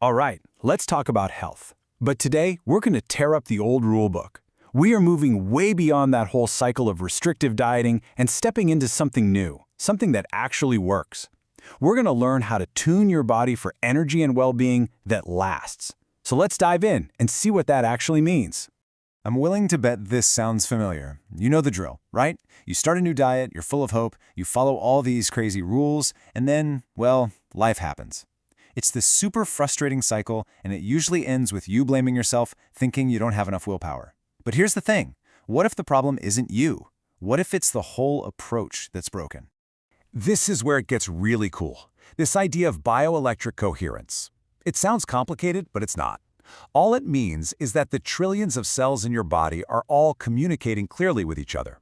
All right, let's talk about health. But today, we're going to tear up the old rulebook. We are moving way beyond that whole cycle of restrictive dieting and stepping into something new, something that actually works. We're going to learn how to tune your body for energy and well-being that lasts. So let's dive in and see what that actually means. I'm willing to bet this sounds familiar. You know the drill, right? You start a new diet, you're full of hope, you follow all these crazy rules, and then, well, life happens. It's this super frustrating cycle, and it usually ends with you blaming yourself, thinking you don't have enough willpower. But here's the thing. What if the problem isn't you? What if it's the whole approach that's broken? This is where it gets really cool. This idea of bioelectric coherence. It sounds complicated, but it's not. All it means is that the trillions of cells in your body are all communicating clearly with each other.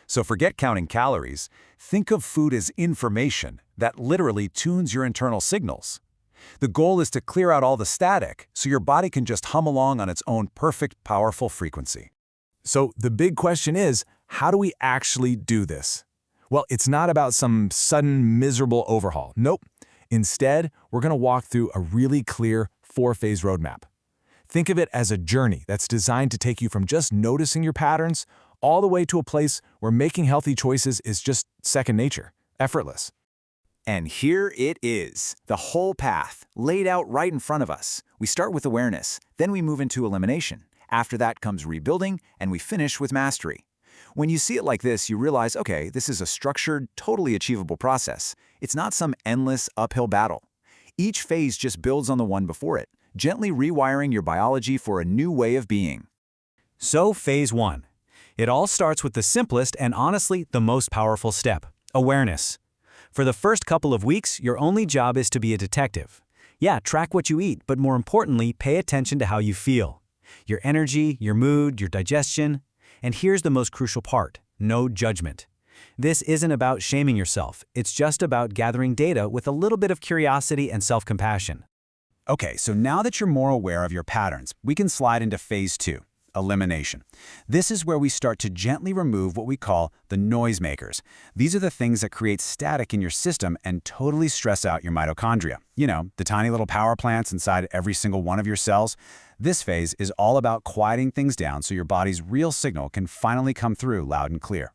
So forget counting calories. Think of food as information that literally tunes your internal signals. The goal is to clear out all the static so your body can just hum along on its own perfect, powerful frequency. So the big question is, how do we actually do this? Well, it's not about some sudden, miserable overhaul. Nope. Instead, we're going to walk through a really clear 4-phase roadmap. Think of it as a journey that's designed to take you from just noticing your patterns all the way to a place where making healthy choices is just second nature, effortless. And here it is, the whole path, laid out right in front of us. We start with awareness, then we move into elimination. After that comes rebuilding, and we finish with mastery. When you see it like this, you realize, okay, this is a structured, totally achievable process. It's not some endless uphill battle. Each phase just builds on the one before it, gently rewiring your biology for a new way of being. So, phase 1. It all starts with the simplest and honestly the most powerful step, awareness. For the first couple of weeks, your only job is to be a detective. Yeah, track what you eat, but more importantly, pay attention to how you feel. Your energy, your mood, your digestion. And here's the most crucial part, no judgment. This isn't about shaming yourself, it's just about gathering data with a little bit of curiosity and self-compassion. Okay, so now that you're more aware of your patterns, we can slide into phase 2, elimination. This is where we start to gently remove what we call the noisemakers. These are the things that create static in your system and totally stress out your mitochondria. You know, the tiny little power plants inside every single one of your cells. This phase is all about quieting things down so your body's real signal can finally come through loud and clear.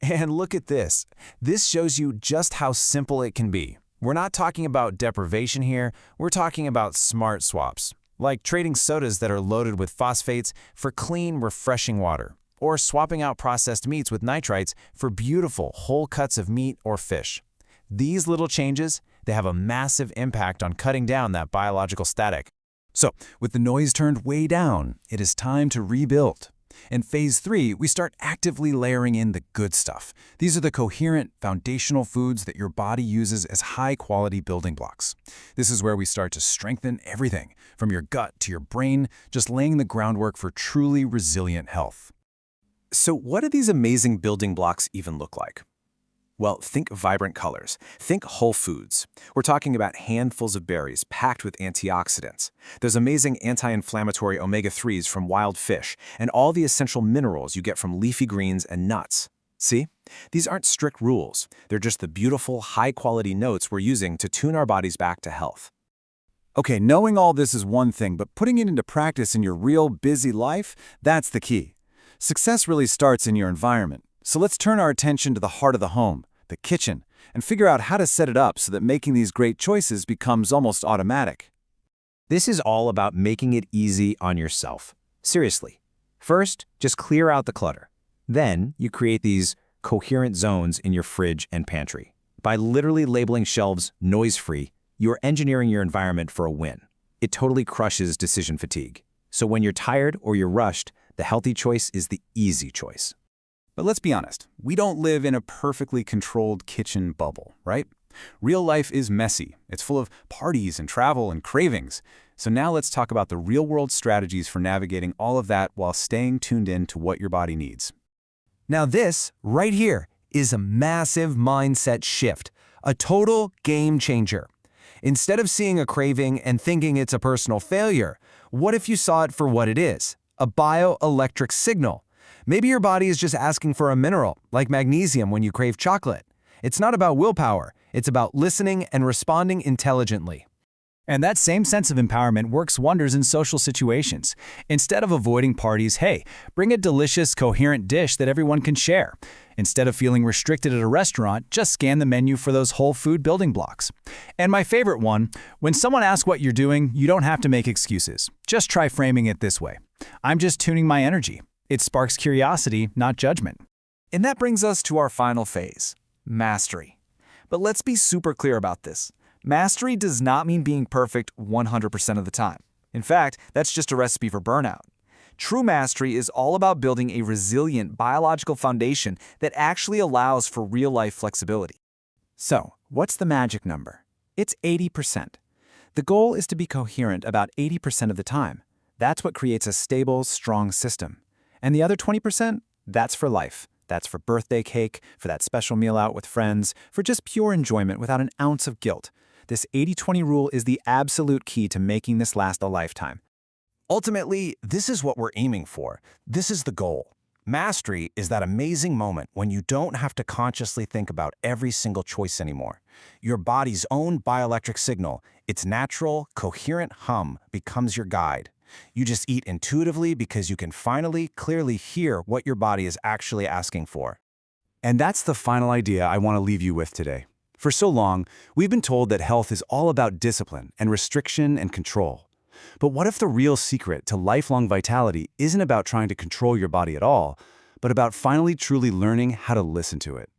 And look at this. This shows you just how simple it can be. We're not talking about deprivation here, we're talking about smart swaps, like trading sodas that are loaded with phosphates for clean, refreshing water, or swapping out processed meats with nitrites for beautiful, whole cuts of meat or fish. These little changes, they have a massive impact on cutting down that biological static. So, with the noise turned way down, it is time to rebuild. In phase 3, we start actively layering in the good stuff. These are the coherent, foundational foods that your body uses as high-quality building blocks. This is where we start to strengthen everything, from your gut to your brain, just laying the groundwork for truly resilient health. So what do these amazing building blocks even look like? Well, think vibrant colors. Think whole foods. We're talking about handfuls of berries packed with antioxidants. There's amazing anti-inflammatory omega-3s from wild fish, and all the essential minerals you get from leafy greens and nuts. See? These aren't strict rules. They're just the beautiful, high-quality notes we're using to tune our bodies back to health. Okay, knowing all this is one thing, but putting it into practice in your real, busy life, that's the key. Success really starts in your environment. So let's turn our attention to the heart of the home, the kitchen, and figure out how to set it up so that making these great choices becomes almost automatic. This is all about making it easy on yourself. Seriously. First, just clear out the clutter. Then, you create these coherent zones in your fridge and pantry. By literally labeling shelves noise-free, you're engineering your environment for a win. It totally crushes decision fatigue. So when you're tired or you're rushed, the healthy choice is the easy choice. But let's be honest, we don't live in a perfectly controlled kitchen bubble, right? Real life is messy. It's full of parties and travel and cravings. So now let's talk about the real-world strategies for navigating all of that while staying tuned in to what your body needs. Now this, right here, is a massive mindset shift, a total game changer. Instead of seeing a craving and thinking it's a personal failure, what if you saw it for what it is? A bioelectric signal. Maybe your body is just asking for a mineral, like magnesium when you crave chocolate. It's not about willpower, it's about listening and responding intelligently. And that same sense of empowerment works wonders in social situations. Instead of avoiding parties, hey, bring a delicious, coherent dish that everyone can share. Instead of feeling restricted at a restaurant, just scan the menu for those whole food building blocks. And my favorite one, when someone asks what you're doing, you don't have to make excuses. Just try framing it this way. I'm just tuning my energy. It sparks curiosity, not judgment. And that brings us to our final phase, mastery. But let's be super clear about this. Mastery does not mean being perfect 100% of the time. In fact, that's just a recipe for burnout. True mastery is all about building a resilient biological foundation that actually allows for real-life flexibility. So, what's the magic number? It's 80%. The goal is to be coherent about 80% of the time. That's what creates a stable, strong system. And the other 20%? That's for life. That's for birthday cake, for that special meal out with friends, for just pure enjoyment without an ounce of guilt. This 80-20 rule is the absolute key to making this last a lifetime. Ultimately, this is what we're aiming for. This is the goal. Mastery is that amazing moment when you don't have to consciously think about every single choice anymore. Your body's own bioelectric signal, its natural, coherent hum, becomes your guide. You just eat intuitively because you can finally, clearly hear what your body is actually asking for. And that's the final idea I want to leave you with today. For so long, we've been told that health is all about discipline and restriction and control. But what if the real secret to lifelong vitality isn't about trying to control your body at all, but about finally truly learning how to listen to it?